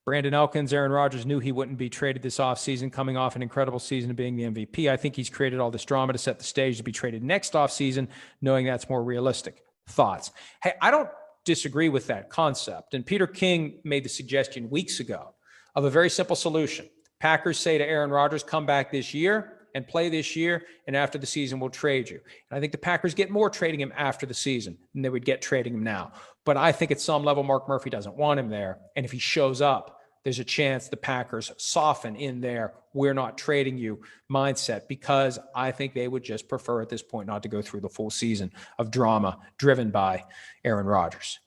Brandon Elkins, Aaron Rodgers knew he wouldn't be traded this offseason, coming off an incredible season of being the MVP. I think he's created all this drama to set the stage to be traded next offseason, knowing that's more realistic. Thoughts? Hey, I don't disagree with that concept. And Peter King made the suggestion weeks ago of a very simple solution. Packers say to Aaron Rodgers, come back this year and play this year, and after the season, we'll trade you. And I think the Packers get more trading him after the season than they would get trading him now. But I think at some level, Mark Murphy doesn't want him there. And if he shows up, there's a chance the Packers soften in their we're not trading you mindset, because I think they would just prefer at this point not to go through the full season of drama driven by Aaron Rodgers.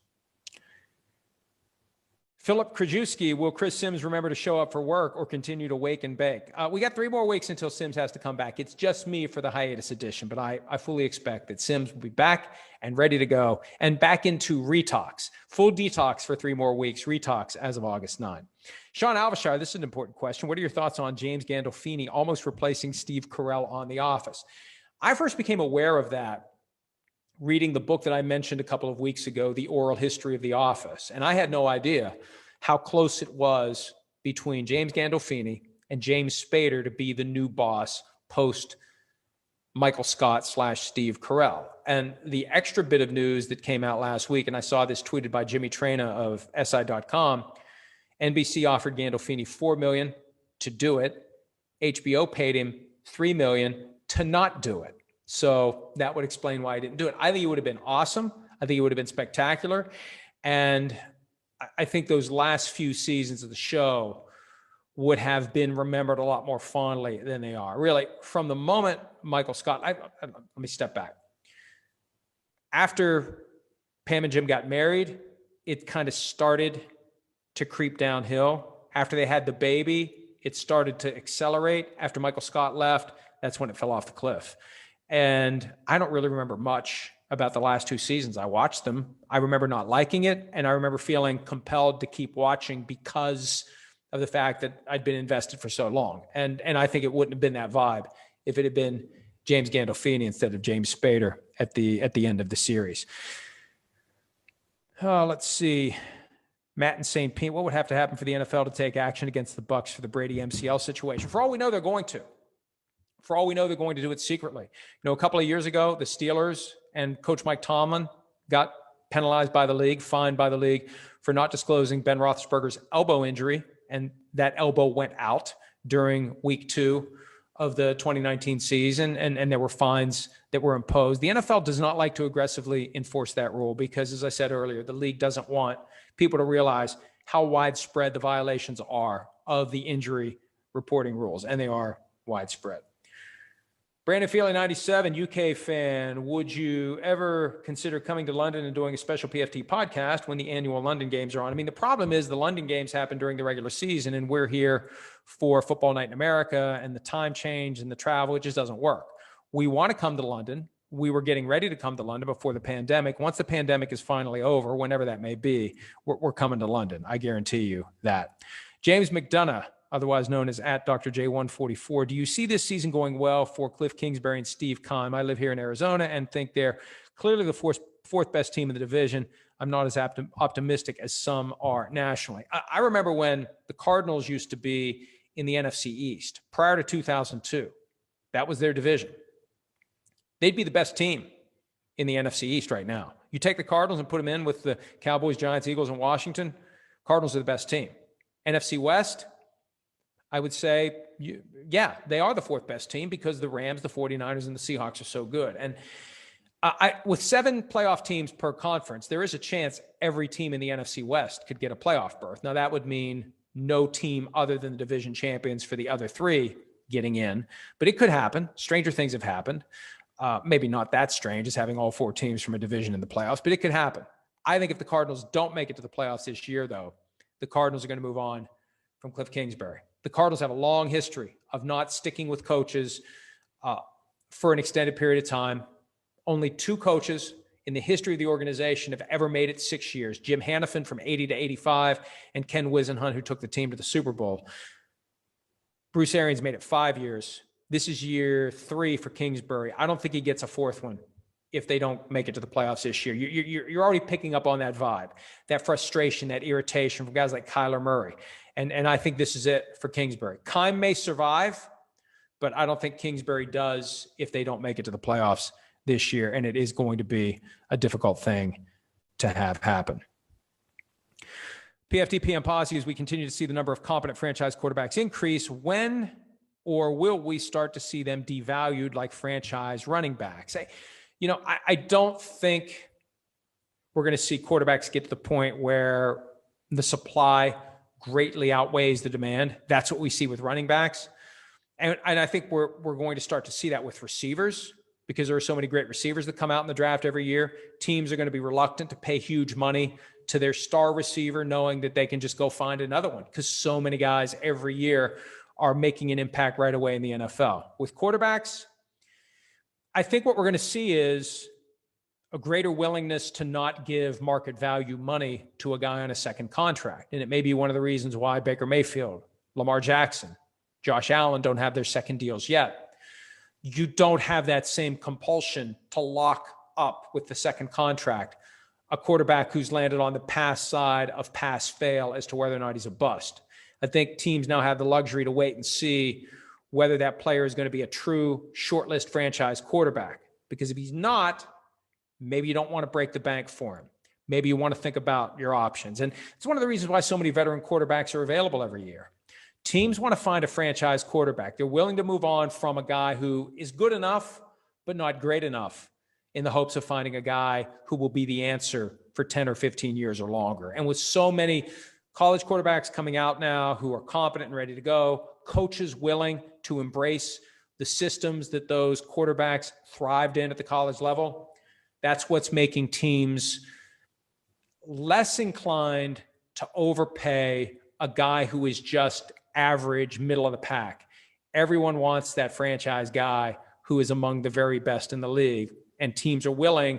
Philip Krajewski, will Chris Sims remember to show up for work or continue to wake and bake? We got 3 more weeks until Sims has to come back. It's just me for the hiatus edition, but I fully expect that Sims will be back and ready to go and back into retox. Full detox for 3 more weeks, retox as of August 9. Sean Alvashire, this is an important question. What are your thoughts on James Gandolfini almost replacing Steve Carell on The Office? I first became aware of that reading the book that I mentioned a couple of weeks ago, The Oral History of The Office. And I had no idea how close it was between James Gandolfini and James Spader to be the new boss post Michael Scott / Steve Carell. And the extra bit of news that came out last week, and I saw this tweeted by Jimmy Traina of SI.com, NBC offered Gandolfini $4 million to do it. HBO paid him $3 million to not do it. So that would explain why I didn't do it. I think it would have been awesome. I think it would have been spectacular. And I think those last few seasons of the show would have been remembered a lot more fondly than they are. Really, from the moment Michael Scott, let me step back. After Pam and Jim got married, it kind of started to creep downhill. After they had the baby, it started to accelerate. After Michael Scott left, that's when it fell off the cliff. And I don't really remember much about the last 2 seasons. I watched them. I remember not liking it, and I remember feeling compelled to keep watching because of the fact that I'd been invested for so long. And I think it wouldn't have been that vibe if it had been James Gandolfini instead of James Spader at the end of the series. Let's see. Matt in St. Pete, what would have to happen for the NFL to take action against the Bucs for the Brady MCL situation? For all we know, they're going to. For all we know, they're going to do it secretly. A couple of years ago, the Steelers and Coach Mike Tomlin got penalized by the league, fined by the league for not disclosing Ben Roethlisberger's elbow injury, and that elbow went out during week 2 of the 2019 season, and there were fines that were imposed. The NFL does not like to aggressively enforce that rule because, as I said earlier, the league doesn't want people to realize how widespread the violations are of the injury reporting rules, and they are widespread. Brandon Feely, 97, UK fan. Would you ever consider coming to London and doing a special PFT podcast when the annual London games are on? I mean, the problem is the London games happen during the regular season, and we're here for Football Night in America, and the time change and the travel, it just doesn't work. We want to come to London. We were getting ready to come to London before the pandemic. Once the pandemic is finally over, whenever that may be, we're coming to London. I guarantee you that. James McDonough, otherwise known as @Dr. J144. Do you see this season going well for Cliff Kingsbury and Steve Keim? I live here in Arizona and think they're clearly the fourth best team in the division. I'm not as optimistic as some are nationally. I remember when the Cardinals used to be in the NFC East prior to 2002. That was their division. They'd be the best team in the NFC East right now. You take the Cardinals and put them in with the Cowboys, Giants, Eagles, and Washington, Cardinals are the best team. NFC West, I would say, yeah, they are the 4th best team because the Rams, the 49ers, and the Seahawks are so good. And with 7 playoff teams per conference, there is a chance every team in the NFC West could get a playoff berth. Now, that would mean no team other than the division champions for the other 3 getting in, but it could happen. Stranger things have happened. Maybe not that strange as having all 4 teams from a division in the playoffs, but it could happen. I think if the Cardinals don't make it to the playoffs this year, though, the Cardinals are going to move on from Cliff Kingsbury. The Cardinals have a long history of not sticking with coaches for an extended period of time. Only 2 coaches in the history of the organization have ever made it 6 years. Jim Hannafin from 80 to 85 and Ken Wisenhunt, who took the team to the Super Bowl. Bruce Arians made it 5 years. This is year 3 for Kingsbury. I don't think he gets a 4th one if they don't make it to the playoffs this year. You're already picking up on that vibe, that frustration, that irritation from guys like Kyler Murray. And I think this is it for Kingsbury. Keim may survive, but I don't think Kingsbury does if they don't make it to the playoffs this year. And it is going to be a difficult thing to have happen. PFTP and Posse, as we continue to see the number of competent franchise quarterbacks increase, when or will we start to see them devalued like franchise running backs? I don't think we're going to see quarterbacks get to the point where the supply greatly outweighs the demand. That's what we see with running backs. And I think we're going to start to see that with receivers, because there are so many great receivers that come out in the draft every year. Teams are going to be reluctant to pay huge money to their star receiver, knowing that they can just go find another one, because so many guys every year are making an impact right away in the NFL. With quarterbacks, I think what we're going to see is a greater willingness to not give market value money to a guy on a second contract. And it may be one of the reasons why Baker Mayfield, Lamar Jackson, Josh Allen don't have their second deals yet. You don't have that same compulsion to lock up with the second contract a quarterback who's landed on the pass side of pass fail as to whether or not he's a bust. I think teams now have the luxury to wait and see whether that player is going to be a true shortlist franchise quarterback. Because if he's not, maybe you don't want to break the bank for him. Maybe you want to think about your options. And it's one of the reasons why so many veteran quarterbacks are available every year. Teams want to find a franchise quarterback. They're willing to move on from a guy who is good enough, but not great enough, in the hopes of finding a guy who will be the answer for 10 or 15 years or longer. And with so many college quarterbacks coming out now who are competent and ready to go, coaches willing to embrace the systems that those quarterbacks thrived in at the college level, that's what's making teams less inclined to overpay a guy who is just average, middle of the pack. Everyone wants that franchise guy who is among the very best in the league. And teams are willing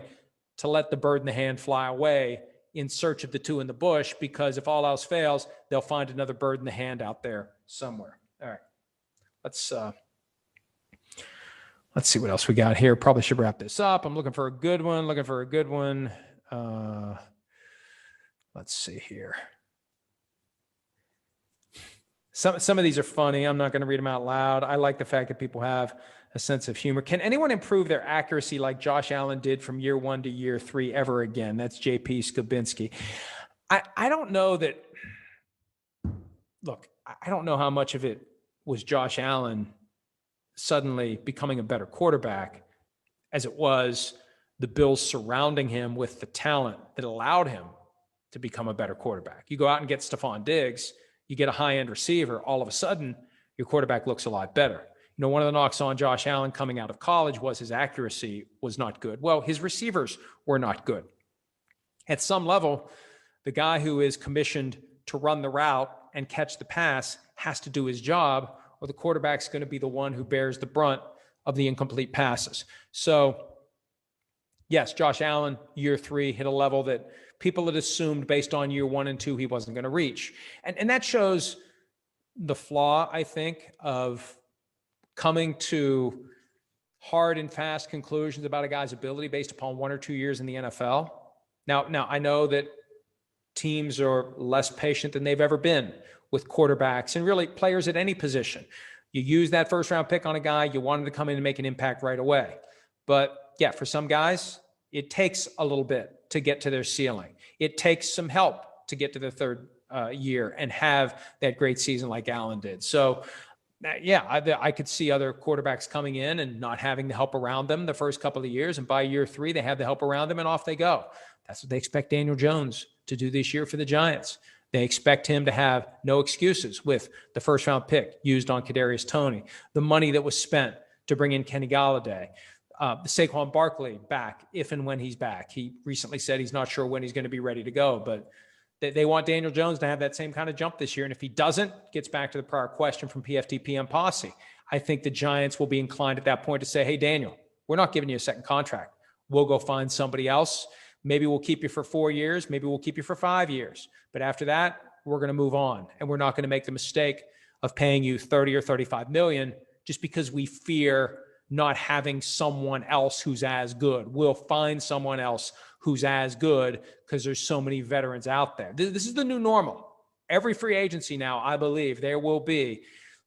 to let the bird in the hand fly away in search of the two in the bush, because if all else fails, they'll find another bird in the hand out there somewhere. All right. Let's see what else we got here. Probably should wrap this up. I'm looking for a good one. Let's see here. Some of these are funny. I'm not going to read them out loud. I like the fact that people have a sense of humor. Can anyone improve their accuracy like Josh Allen did from year 1 to year 3 ever again? That's JP Skabinski. I don't know that. Look, I don't know how much of it was Josh Allen suddenly becoming a better quarterback as it was the Bills surrounding him with the talent that allowed him to become a better quarterback. You go out and get Stephon Diggs, you get a high-end receiver, all of a sudden your quarterback looks a lot better. One of the knocks on Josh Allen coming out of college was his accuracy was not good. Well, his receivers were not good. At some level, the guy who is commissioned to run the route and catch the pass has to do his job, or the quarterback's going to be the one who bears the brunt of the incomplete passes. So, yes, Josh Allen, year 3, hit a level that people had assumed based on year 1 and 2 he wasn't going to reach. And that shows the flaw, I think, of coming to hard and fast conclusions about a guy's ability based upon 1 or 2 years in the NFL. Now I know that teams are less patient than they've ever been with quarterbacks and really players at any position. You use that first round pick on a guy, you want him to come in and make an impact right away. But yeah, for some guys, it takes a little bit to get to their ceiling. It takes some help to get to their third year and have that great season like Allen did. So yeah, I could see other quarterbacks coming in and not having the help around them the first couple of years. And by year 3, they have the help around them and off they go. That's what they expect Daniel Jones to do this year for the Giants. They expect him to have no excuses with the first round pick used on Kadarius Toney, the money that was spent to bring in Kenny Golladay, the Saquon Barkley back if and when he's back. He recently said he's not sure when he's going to be ready to go, but they want Daniel Jones to have that same kind of jump this year. And if he doesn't, gets back to the prior question from PFTP and Posse. I think the Giants will be inclined at that point to say, hey, Daniel, we're not giving you a second contract. We'll go find somebody else. Maybe we'll keep you for 4 years. Maybe we'll keep you for 5 years. But after that, we're going to move on. And we're not going to make the mistake of paying you 30 or 35 million just because we fear not having someone else who's as good. We'll find someone else who's as good because there's so many veterans out there. This is the new normal. Every free agency now, I believe there will be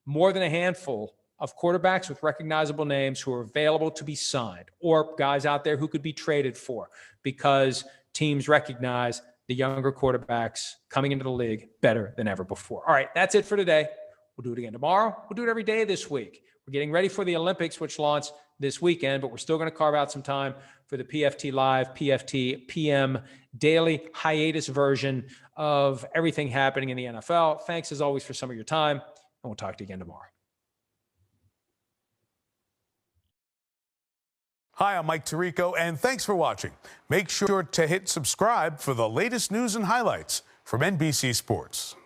more than a handful of quarterbacks with recognizable names who are available to be signed, or guys out there who could be traded for, because teams recognize the younger quarterbacks coming into the league better than ever before. All right, that's it for today. We'll do it again tomorrow. We'll do it every day this week. We're getting ready for the Olympics, which launch this weekend, but we're still going to carve out some time for the PFT Live, PFT PM daily hiatus version of everything happening in the NFL. Thanks, as always, for some of your time, and we'll talk to you again tomorrow. Hi, I'm Mike Tirico, and thanks for watching. Make sure to hit subscribe for the latest news and highlights from NBC Sports.